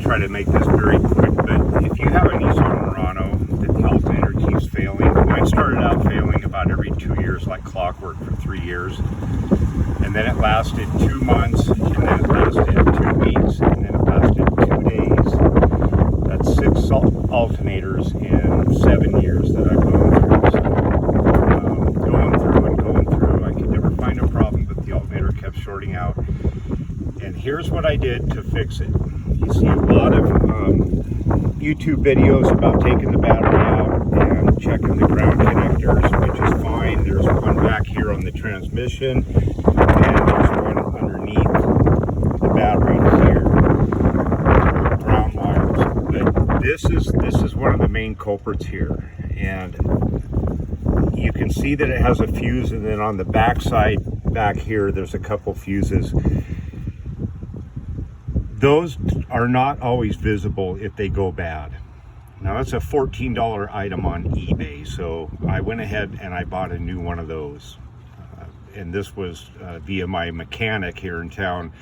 try to make this very quick, but if you have a Nissan Murano that the alternator keeps failing, mine started out failing about every 2 years like clockwork for 3 years, and then it lasted 2 months, and then it lasted 2 weeks, and then it lasted 2 days. That's 6 alternators in 7 years that I've gone through. So going through, I could never find a problem, but the alternator kept shorting out. And here's what I did to fix it. You see a lot of YouTube videos about taking the battery out and checking the ground connectors, which is fine. There's one back here on the transmission, and there's one underneath the battery here, ground wires. But this is one of the main culprits here, and you can see that it has a fuse, and then on the back side back here there's a couple fuses. Those are not always visible if they go bad. Now that's a $14 item on eBay, so I went ahead and I bought a new one of those. And this was via my mechanic here in town,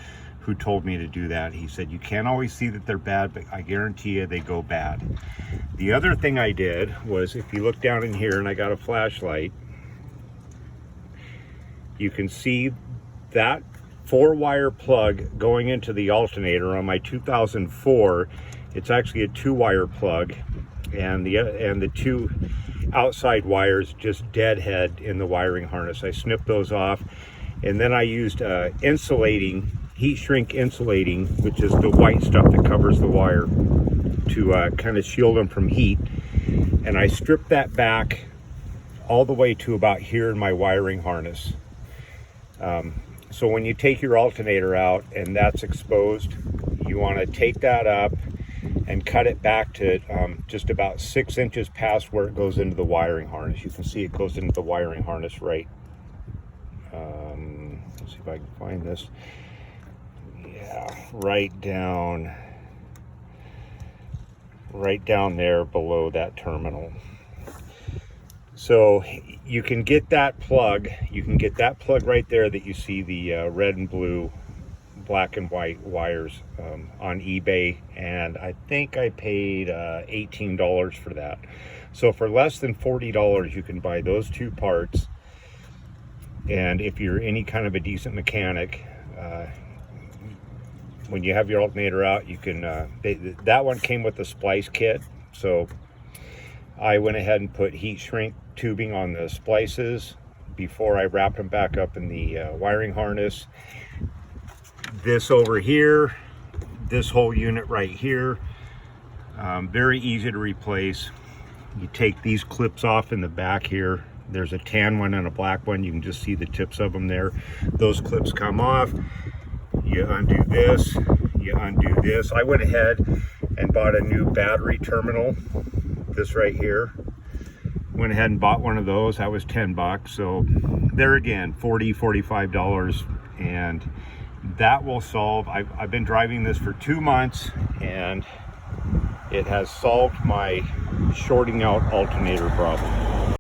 who told me to do that. He said, you can't always see that they're bad, but I guarantee you they go bad. The other thing I did was, if you look down in here, and I got a flashlight, you can see that 4-wire plug going into the alternator on my 2004. It's actually a 2-wire plug, and the 2 outside wires just deadhead in the wiring harness. I snipped those off, and then I used insulating, heat shrink insulating, which is the white stuff that covers the wire, to kind of shield them from heat. And I stripped that back all the way to about here in my wiring harness. So when you take your alternator out and that's exposed, you want to take that up and cut it back to just about 6 inches past where it goes into the wiring harness. You can see it goes into the wiring harness right. Let's see if I can find this. Yeah, right down there below that terminal. So you can get that plug, right there that you see the red and blue, black and white wires on eBay, and I think I paid $18 for that. So for less than $40 you can buy those 2 parts, and if you're any kind of a decent mechanic, when you have your alternator out, you can that one came with a splice kit, so I went ahead and put heat shrink tubing on the splices before I wrapped them back up in the wiring harness. This over here, this whole unit right here, very easy to replace. You take these clips off in the back here. There's a tan one and a black one. You can just see the tips of them there. Those clips come off. You undo this, you undo this. I went ahead and bought a new battery terminal, this right here. Went ahead and bought one of those. That was 10 bucks. So there again, $45, and that will solve. I've been driving this for 2 months, and it has solved my shorting out alternator problem.